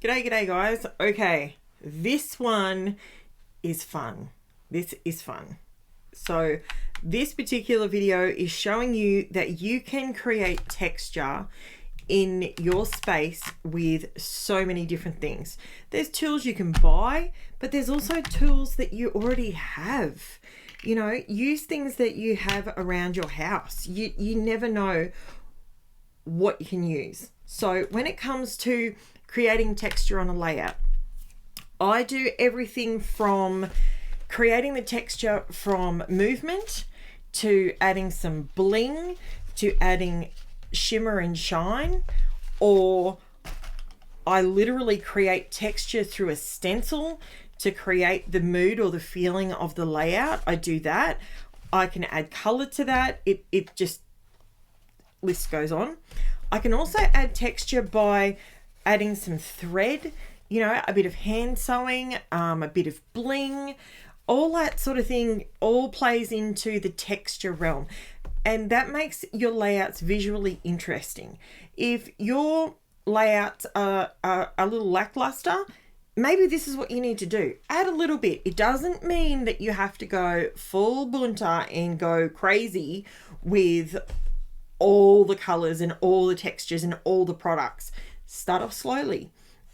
G'day guys. Okay, this one is fun. This is fun. So this particular video is showing you that you can create texture in your space with so many different things. There's tools you can buy, but there's also tools that you already have. You know, use things that you have around your house. You never know what you can use. So when it comes to creating texture on a layout, I do everything from creating the texture from movement to adding some bling to adding shimmer and shine, or I literally create texture through a stencil to create the mood or the feeling of the layout. I do that. I can add color to that. It just, list goes on. I can also add texture by adding some thread, you know, a bit of hand sewing, a bit of bling, all that sort of thing all plays into the texture realm. And that makes your layouts visually interesting. If your layouts are a little lackluster, maybe this is what you need to do. Add a little bit. It doesn't mean that you have to go full bunter and go crazy with all the colors and all the textures and all the products. Start off slowly.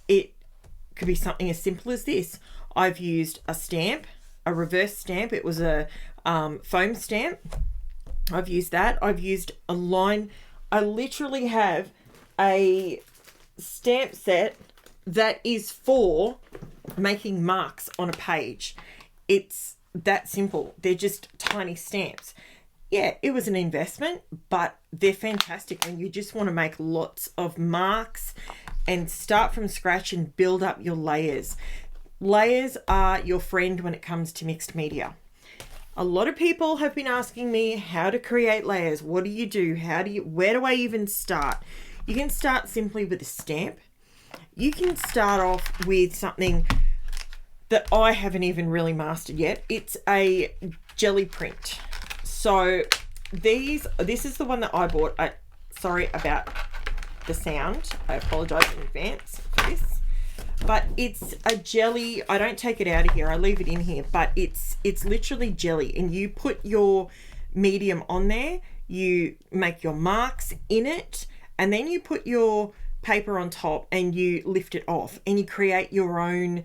It could be something as simple as this. I've used a stamp, a reverse stamp. It was a foam stamp. I've used that. I've used a line. I literally have a stamp set that is for making marks on a page. It's that simple. They're just tiny stamps. Yeah, it was an investment, but they're fantastic when you just want to make lots of marks and start from scratch and build up your layers. Layers are your friend when it comes to mixed media. A lot of people have been asking me how to create layers. What do you do? Where do I even start? You can start simply with a stamp. You can start off with something that I haven't even really mastered yet. It's a jelly print. So this is the one that I bought. Sorry about the sound. I apologize in advance for this. But it's a jelly. I don't take it out of here. I leave it in here. But it's literally jelly. And you put your medium on there. You make your marks in it. And then you put your paper on top and you lift it off. And you create your own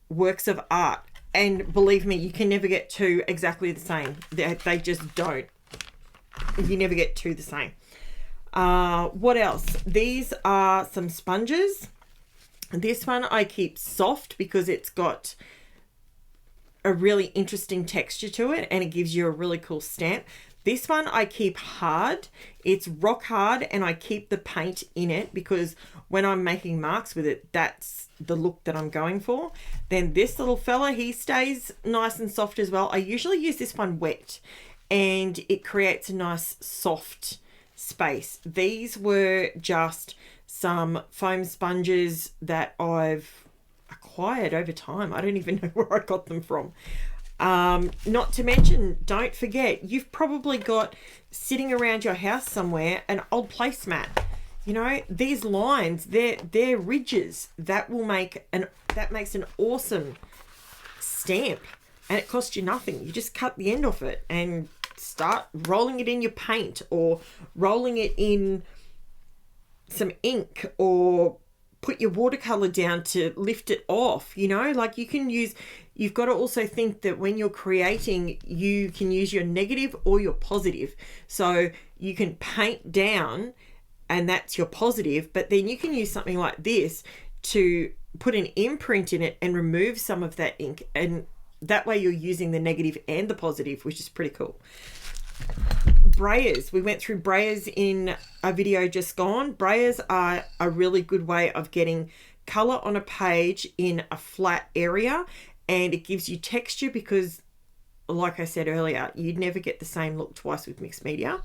works of art. And believe me, you can never get two exactly the same. They just don't. You never get two the same. What else? These are some sponges. This one I keep soft because it's got a really interesting texture to it and it gives you a really cool stamp. This one I keep hard. It's rock hard and I keep the paint in it because when I'm making marks with it, that's the look that I'm going for. Then this little fella, he stays nice and soft as well. I usually use this one wet and it creates a nice soft space. These were just some foam sponges that I've acquired over time. I don't even know where I got them from. Not to mention, don't forget, you've probably got sitting around your house somewhere an old placemat. You know, these lines, they're ridges. That makes an awesome stamp, and it costs you nothing. You just cut the end off it and start rolling it in your paint or rolling it in some ink or put your watercolor down to lift it off. You know, like you've got to also think that when you're creating, you can use your negative or your positive. So you can paint down and that's your positive, but then you can use something like this to put an imprint in it and remove some of that ink. And that way you're using the negative and the positive, which is pretty cool. Brayers. We went through brayers in a video just gone. Brayers are a really good way of getting color on a page in a flat area, and it gives you texture because, like I said earlier, you'd never get the same look twice with mixed media.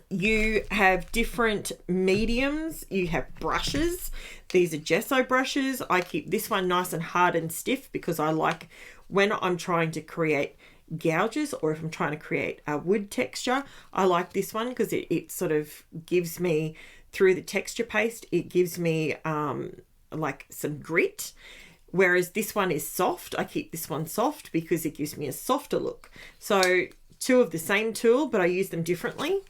You have different mediums. You have brushes. These are gesso brushes. I keep this one nice and hard and stiff because I like when I'm trying to create gouges or if I'm trying to create a wood texture, I like this one because it sort of gives me through the texture paste, it gives me like some grit. Whereas this one is soft. I keep this one soft because it gives me a softer look. So two of the same tool, but I use them differently.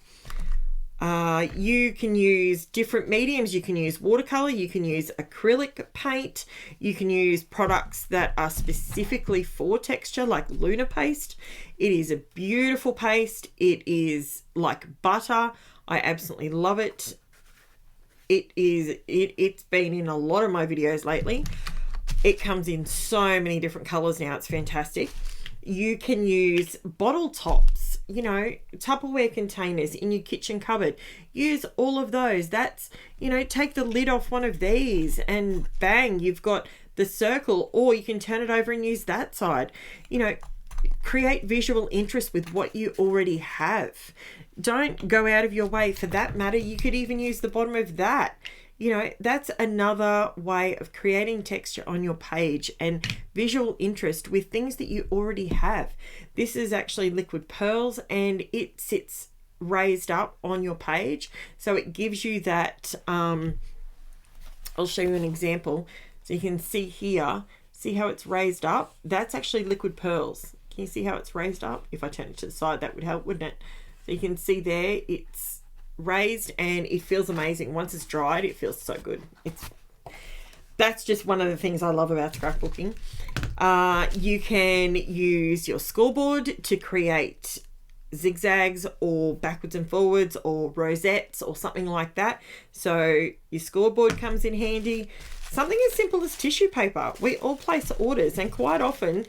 You can use different mediums. You can use watercolor, you can use acrylic paint, you can use products that are specifically for texture like Luna paste. It is a beautiful paste. It is like butter. I absolutely love it. It's been in a lot of my videos lately. It comes in so many different colors now. It's fantastic. You can use bottle tops, you know, Tupperware containers in your kitchen cupboard. Use all of those. That's, you know, take the lid off one of these and bang, you've got the circle, or you can turn it over and use that side. You know, create visual interest with what you already have. Don't go out of your way. For that matter, you could even use the bottom of that. You know, that's another way of creating texture on your page and visual interest with things that you already have. This is actually liquid pearls and it sits raised up on your page. So it gives you that, I'll show you an example. So you can see here, see how it's raised up? That's actually liquid pearls. Can you see how it's raised up? If I turn it to the side, that would help, wouldn't it? So you can see there, it's raised and it feels amazing. Once it's dried, it feels so good. That's just one of the things I love about scrapbooking. You can use your scoreboard to create zigzags or backwards and forwards or rosettes or something like that. So your scoreboard comes in handy. Something as simple as tissue paper. We all place orders and quite often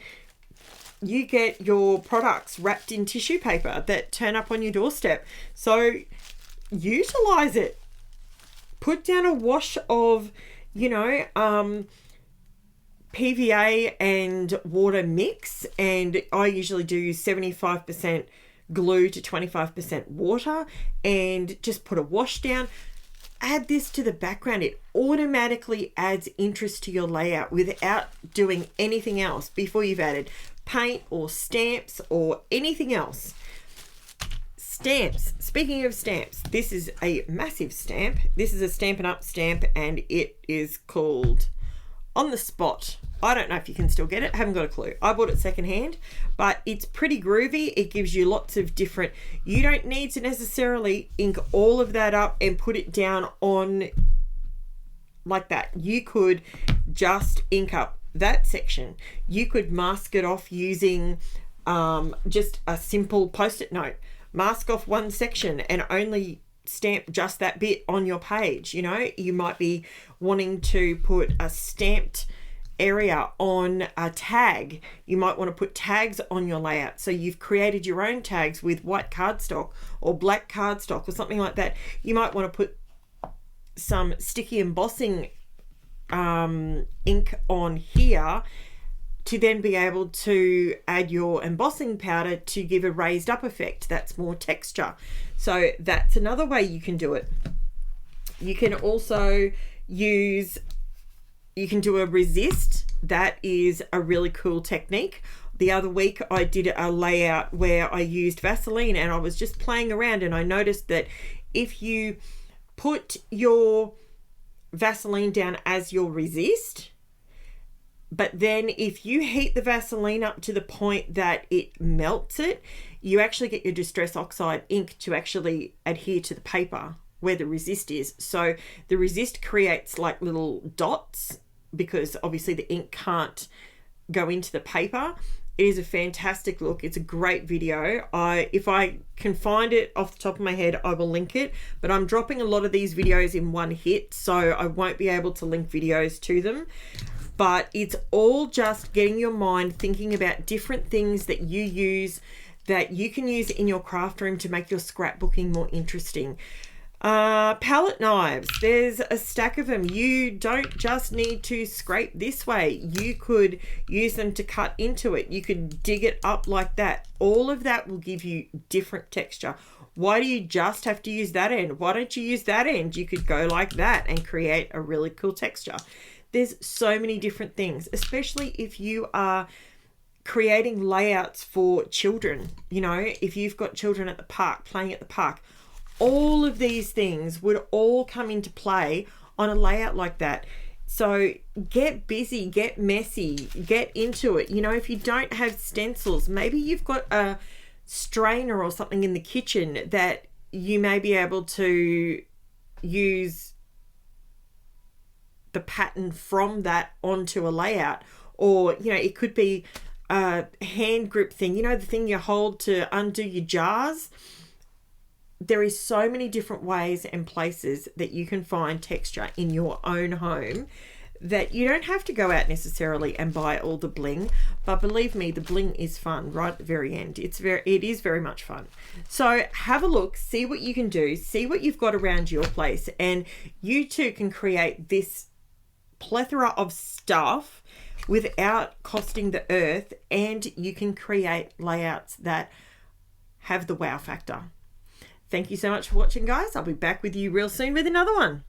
you get your products wrapped in tissue paper that turn up on your doorstep. So utilize it. Put down a wash of, you know, PVA and water mix, and I usually do 75% glue to 25% water, and just put a wash down. Add this to the background. It automatically adds interest to your layout without doing anything else before you've added paint or stamps or anything else. Stamps. Speaking of stamps, this is a massive stamp. This is a Stampin' Up stamp and it is called On the Spot. I don't know if you can still get it. I haven't got a clue. I bought it secondhand, but it's pretty groovy. It gives you lots of different, you don't need to necessarily ink all of that up and put it down on like that. You could just ink up that section. You could mask it off using just a simple post-it note. Mask off one section and only stamp just that bit on your page. You know, you might be wanting to put a stamped area on a tag. You might want to put tags on your layout. So you've created your own tags with white cardstock or black cardstock or something like that. You might want to put some sticky embossing ink on here to then be able to add your embossing powder to give a raised up effect. That's more texture. So that's another way you can do it. You can also use, you can do a resist. That is a really cool technique. The other week I did a layout where I used Vaseline and I was just playing around and I noticed that if you put your Vaseline down as your resist, but then if you heat the Vaseline up to the point that it melts it, you actually get your Distress Oxide ink to actually adhere to the paper where the resist is. So the resist creates like little dots because obviously the ink can't go into the paper. It is a fantastic look. It's a great video. If I can find it off the top of my head, I will link it, but I'm dropping a lot of these videos in one hit, so I won't be able to link videos to them. But it's all just getting your mind thinking about different things that you use, that you can use in your craft room to make your scrapbooking more interesting. Palette knives, there's a stack of them. You don't just need to scrape this way. You could use them to cut into it. You could dig it up like that. All of that will give you different texture. Why do you just have to use that end? Why don't you use that end? You could go like that and create a really cool texture. There's so many different things, especially if you are creating layouts for children. You know, if you've got children at the park, playing at the park, All of these things would all come into play on a layout like that. So get busy, get messy, get into it. You know, if you don't have stencils, maybe you've got a strainer or something in the kitchen that you may be able to use the pattern from that onto a layout. Or, you know, it could be a hand grip thing, you know, the thing you hold to undo your jars. There is so many different ways and places that you can find texture in your own home that you don't have to go out necessarily and buy all the bling. But believe me, the bling is fun right at the very end. It is very much fun. So have a look, see what you can do, see what you've got around your place, and you too can create this plethora of stuff without costing the earth, and you can create layouts that have the wow factor. Thank you so much for watching, guys. I'll be back with you real soon with another one.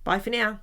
Bye for now.